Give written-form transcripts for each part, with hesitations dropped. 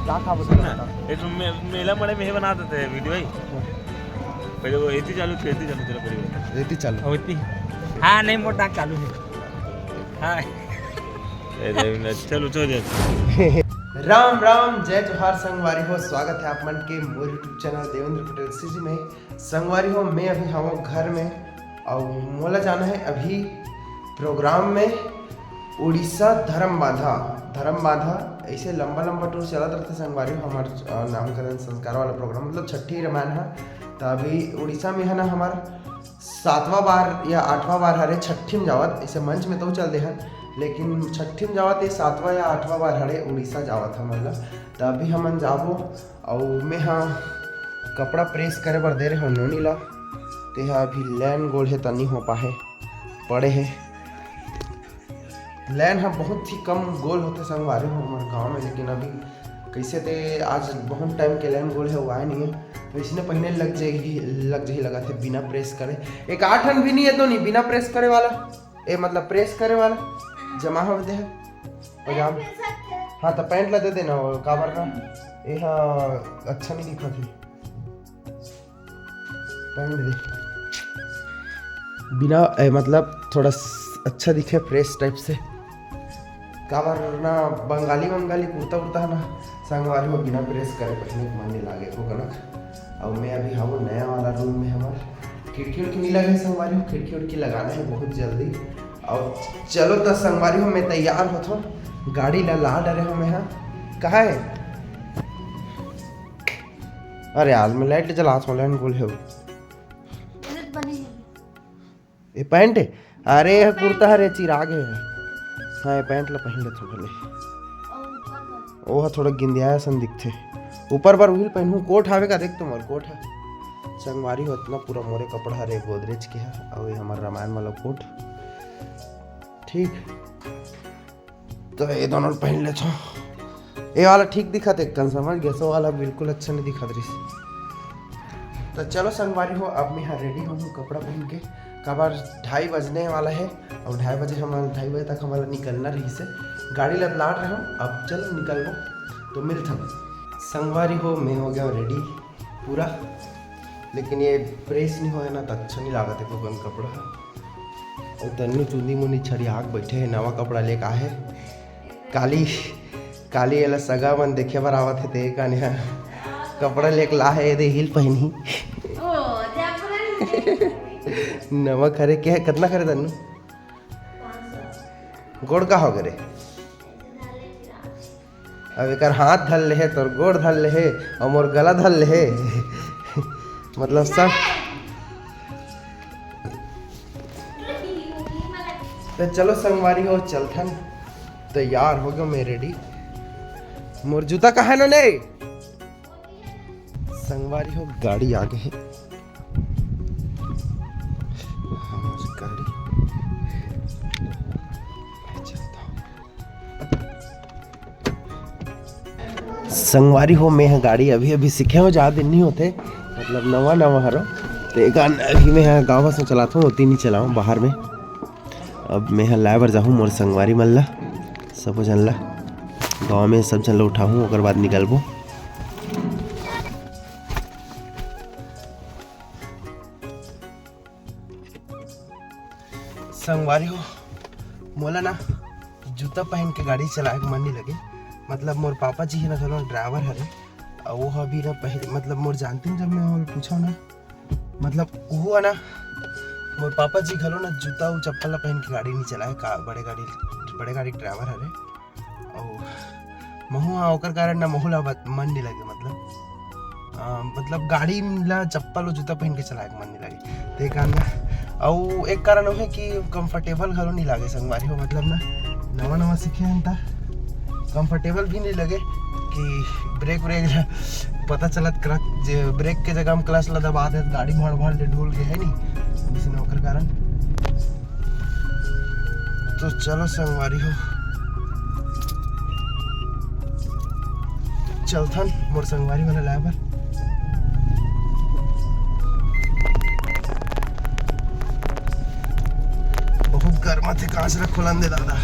क्या खा बता एक मेला मड़े में बना देते हैं वीडियो भाई पहले वो एती चालू तेरा परिवार एती चालू होती हाँ नहीं मोटा चालू है हाँ चलो चलो राम राम जय जोहार संगवारी हो। स्वागत है आप मन के मोर YouTube channel Devendra Patel CG में। संगवारी हो मैं अभी हूँ घर में और मोला जाना है अभी प्रोग्राम में उड़ीसा धर्मबाधा ऐसे लंबा लंबा टूर चलत रहते संगवारी हो। हमारे नामकरण संस्कार वाला प्रोग्राम मतलब छठी रामायण है। तो अभी उड़ीसा में है ना हमारा 7वां बार या 8वां बार हरे छठी में जावत ऐसे मंच में तो चल दे हैं लेकिन छठी में जावत ये 7वां या 8वां बार हरे उड़ीसा जावत हम मतलब। तो अभी हमन जाबो और मैं हाँ कपड़ा प्रेस करे बर दे रहे हो नोनी ला ते हाँ अभी लैन गोल है तनी हो पाए पड़े है लैन हाँ बहुत ही कम गोल होते संगवारी हो हमारे गाँव में। लेकिन अभी कैसे थे आज बहुत टाइम के लैन गोल है वो आए नहीं है तो इसने पहले लग जाएगी लगा थे बिना प्रेस करे। एक 8 भी नहीं है तो नहीं बिना प्रेस करे वाला ए मतलब प्रेस करे वाला जमा हो दे पजाम हाँ तो पैंट ला दे देना और काबर का ये हाँ अच्छा नहीं दिखा थी पैंट दे बिना मतलब थोड़ा अच्छा दिखे प्रेस टाइप से काबर ना बंगाली कुर्ता उड़ता है ना संगवारी में बिना प्रेस करे पहले माने लागे को कनक। और मैं अभी हाँ वो नया वाला रूम में हमारे खिड़की नहीं लगे संगवारी हो खिड़की लगाना है बहुत जल्दी। और चलो तो संगवारी हो मैं तैयार हो तो गाड़ी ला डरे हो मैं हाँ कहाँ है अरे यार मैं लाइट जला लैंड गोल है ये पैंट है अरे यह कुर्ता है रे चिराग है हाँ ये पैंट ला पहन ले थोड़ा ले ओह थोड़ा गिंदिया सन दिखते ऊपर बार उहिल पहनूँ कोट हावे का देख तुम और कोट है संगवारी हो इतना पूरा मोरे कपड़ा हरे गोदरेज के है और ये हमारा रामायण वाला कोट ठीक तो ये दोनों पहन ले छो ये वाला ठीक दिखा थे एकदम समझ गया सो वाला बिल्कुल अच्छा नहीं दिखा रही। तो चलो संगवारी हो अब मैं यहाँ रेडी हूँ कपड़ा पहन के कबार 2:30 बजने वाला है और 2:30 बजे हमारा 2:30 बजे तक हमारा निकलना रही से गाड़ी लाट रहा हूँ अब चलो निकलना तो मिलता हूँ। संगवारी हो मैं हो गया रेडी पूरा लेकिन ये प्रेस नहीं हो ना तो अच्छा नहीं लगा थे कोई कपड़ा और तन्नू चुंदी मुन्नी छड़ी आग बैठे है नवा कपड़ा लेके आए काली वाला सगा मन देखे बार आवत है ते का ने कपड़ा लेके ला है दे हिल पहनी नवा खरे के कितना खरे तन्नू गोड़ का हो गए अब एक हाथ धल ले तो गोड़ धल ले और मोर गला धल ले मतलब सब तो चलो संगवारी हो चलथन तैयार हो गया मैं रेडी मोर जूता कहाँ है ना नहीं संगवारी हो गाड़ी आगे है गाड़ी संगवारी हो मैं गाड़ी अभी सीखे हो ज़्यादा दिन नहीं होते मतलब नवा हरो तो एक अभी मैं गाँव से चलाता हूँ उतनी नहीं चलाऊँ बाहर में। अब मैं यहाँ लाए बार जाऊँ मोर संगवारी मल्ला सब जनला गाँव में सब जन ला उठाऊँ और बाद निकलबो। संगवारी हो मोला ना जूता पहन के गाड़ी चलाए मन नहीं लगे मतलब मोर पापा जी है ना चलो ड्राइवर हरे और वो अभी ना पहले मतलब मोर जानती हूँ जब मैं पूछा ना मतलब वो है ना मोर पापा जी घलो ना जूता और चप्पल ला पहन के गाड़ी नहीं चलाए का बड़े गाड़ी ड्राइवर हरे और महू ओकर कारण ना महू ला मन नहीं लगे मतलब गाड़ी ला चप्पल और जूता पहन के चलाए मन नहीं लगे ते कारण और एक कारण है कि कंफर्टेबल घलो नहीं लगे संगवारी हो मतलब ना नवा सीखे हैं ता कंफर्टेबल भी नहीं लगे कि ब्रेक पता चलत ब्रेक के जगह हम क्लच ला दबा दे गाड़ी भाड़ ले ढोल के है नहीं इसने होकर कारण। तो चलो संगवारी हो चलथन मोर संगवारी वाला लाए पर बहुत गर्मा थे कांच रख खोलन दे दादा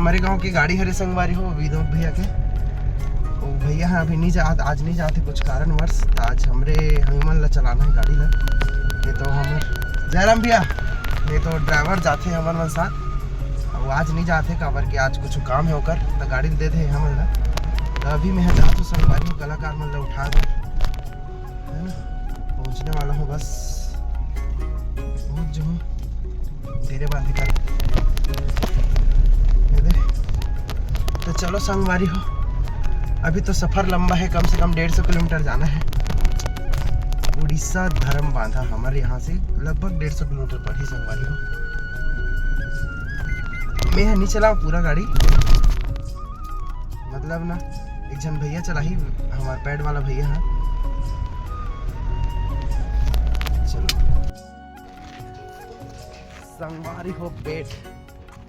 हमारे गांव की गाड़ी हरे संगवारी हो विनोद भैया के। तो भैया हाँ अभी नहीं जा, आज नहीं जाते कुछ कारणवश। तो आज हमरे हमन ला चलाना है गाड़ी ला। ये तो हमर जयराम भैया ये तो ड्राइवर जाते हमन मन साथ। और आज नहीं जाते काबर कि आज कुछ काम है होकर तो गाड़ी दे दे हमन ला। तो अभी मैं जाता हूँ संगवारी हो कलाकार मन ला उठा दे है ना। पहुँचने वाला हूँ बस पहुँच जो हूँ डेरे बांधे कर। तो चलो संगवारी हो अभी तो सफ़र लंबा है, कम से कम 150 किलोमीटर जाना है। उड़ीसा धर्म बांधा हमारे यहाँ से लगभग 150 किलोमीटर पर ही संगवारी हो। मैं नहीं चलाऊँ पूरा गाड़ी, मतलब ना एक जन भैया चला ही हमारे पैड वाला भैया है। चलो संगवारी हो पेट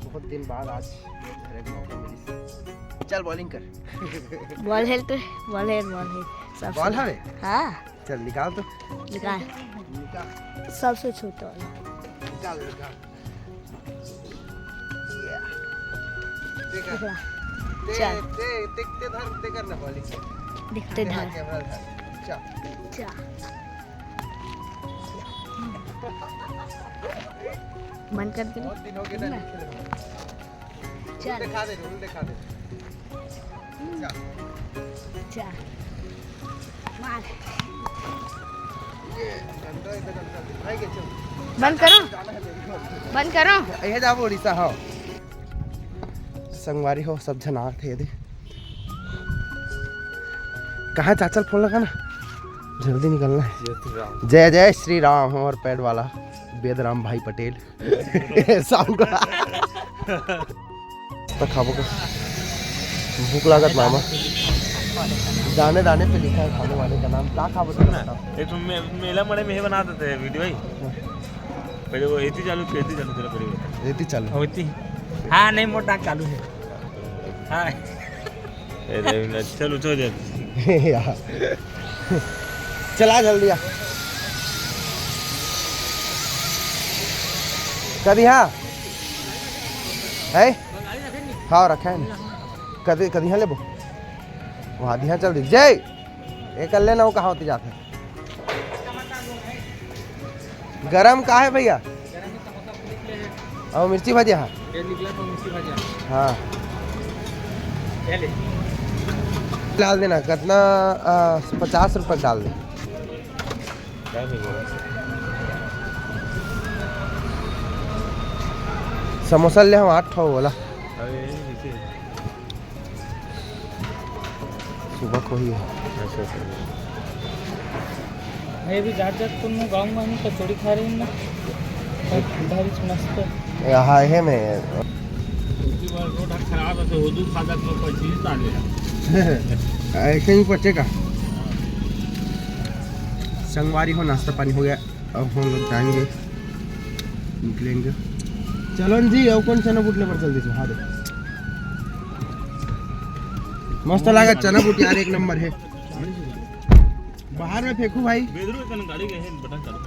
बहुत दिन बाद आज मौका मिली। चल बॉलिंग कर। बॉल है तो बॉल है सब बॉल हवे हाँ चल निकाल तो निकाल निकाल सबसे छोटा वाला निकाल निकाल। निकला। ते चल। ते ते ते धर ते करना बॉलिंग दिखते ते धर कैमरा धर चल चा बंद कर दे बहुत दिन हो गए ना नहीं खेले। चल दिखा दे रूल दिखा दे चल चा मार ये गंदा इधर गंदा भाई के चल बंद करो जाना है मेरे को। बंद करो ये जाओ उड़ीसा हो संगवारी हो सब जन आ थे यदि कहाँ चाचल फोन लगा ना जल्दी निकलना है। जय जय श्री राम और पैड वाला बेदराम भाई पटेल साउंड तो खाबो का भूख लागत मामा दाने दाने पे लिखा है खाने वाले का नाम क्या खाबो तो बताओ। एक तो मेला मड़े में बना देते हैं वीडियो भाई। पहले वो एती चालू तेरा पड़ी रेती चल होती हाँ नहीं मोटा चालू है हाँ अरे चलो चलो जल्दी यार चला जल्दी आ कभी हाँ है हाँ रखा है ना कभी कभी हाँ ले बो वहाँ दिया चल दी जय ये कर लेना वो कहाँ होती जाते गरम का है भैया और मिर्ची भाजी हाँ हाँ डाल देना कितना 50 रुपये डाल दे। समोसा ले हम 8 ठो बोला सुबह को ही है। मैं भी जात तुम गाँव में कचौड़ी खा रही हूँ ना मस्त यहाँ है मैं रोड खराब है तो हो दूध खादा तो पैसे डाले ऐसे ही बचेगा। संगवारी हो नाश्ता पानी हो गया अब हम लोग जाएंगे निकलेंगे। चलो जी अब कौन चना बूटने पर चल दीजिए हाँ दे मस्त लगा चना बूट यार एक नंबर है। बाहर में फेंकू भाई बेदरू कन गाड़ी के है बटन चालू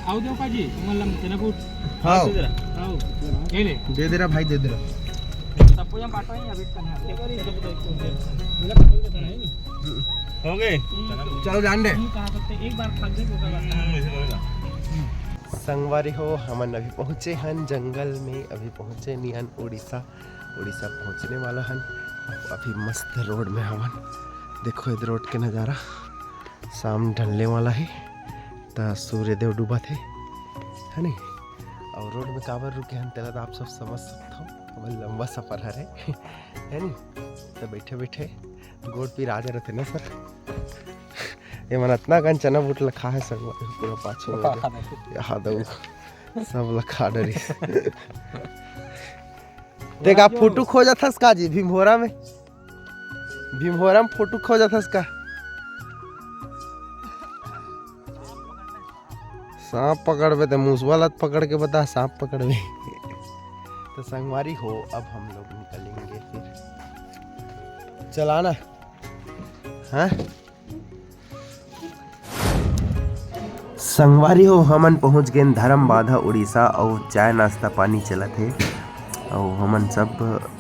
आओ दो काजी तुम्हाला चना बूट हाँ आओ ये ले दे दे रहा भाई दे दे रहा सबको यहाँ बांटा है अभी करना हो गए चलो जान दे कहा सकते एक बार खा दे संगवारी हो हमन अभी पहुँचे हन जंगल में अभी पहुँचे नियन उड़ीसा पहुँचने वाला हन। अभी मस्त रोड में हमन देखो इधर रोड के नज़ारा शाम ढलने वाला है तो सूर्यदेव डूबा थे है नहीं। और रोड में काबर रुके हैं तेरा तो आप सब समझ सकते हो हमारा लंबा सफ़र है नहीं। तो बैठे बैठे गोड़ पीर आ जा रहे थे ना सर ये मन इतना कन चना बूट लखा है सब पूरा पाछू यहाँ दो सब लखा डरी देख आप फोटो खोजा था इसका जी भीमहोरा में फोटो खोजा था इसका सांप पकड़वे तो मूसवाला पकड़ के बता सांप पकड़वे तो संगवारी हो अब हम लोग निकलेंगे फिर चलाना हाँ संगवारी हो हमन पहुंच गए धर्म बाधा उड़ीसा और चाय नाश्ता पानी चला थे और हमन सब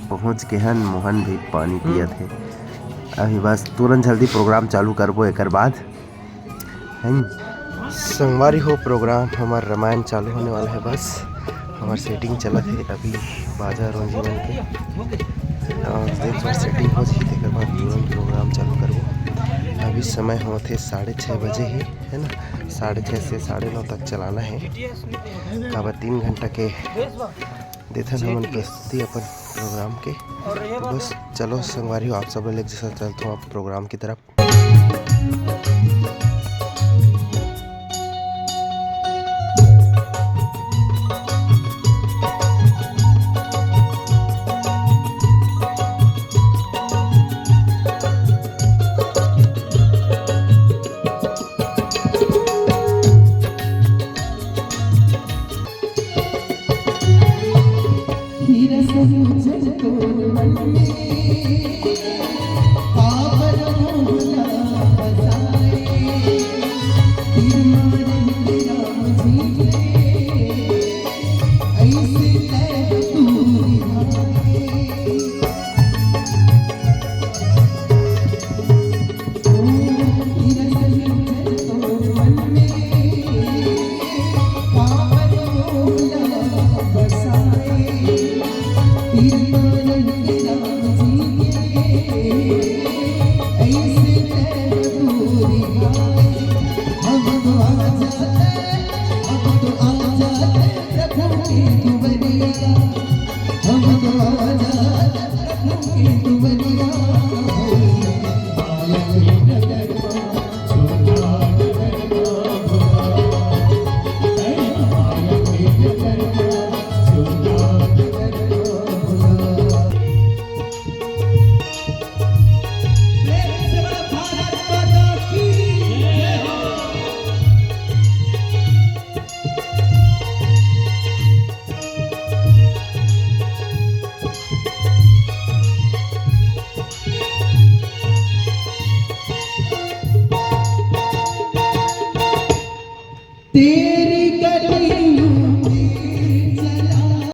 पहुँच के हन। मोहन भी पानी पिया थे। अभी बस तुरंत जल्दी प्रोग्राम चालू करबो एक बाद हैं। संगवारी हो प्रोग्राम हमार रामायण चालू होने वाला है। बस हमार सेटिंग चला थे अभी बाजा रोजी बन के और देख बार सेटिंग हो जाए एक बाद तुरंत प्रोग्राम चालू करबो। अभी समय होते 6:30 बजे ही है ना। 6:30 से 9:30 तक चलाना है। काबर 3 घंटा के देथन हमन प्रस्तुति अपन प्रोग्राम के। तो बस चलो संगवारी हो आप सब लोग जैसा चलते हो आप प्रोग्राम की तरफ। हम तो आजाद प्रभु की दुबरिया।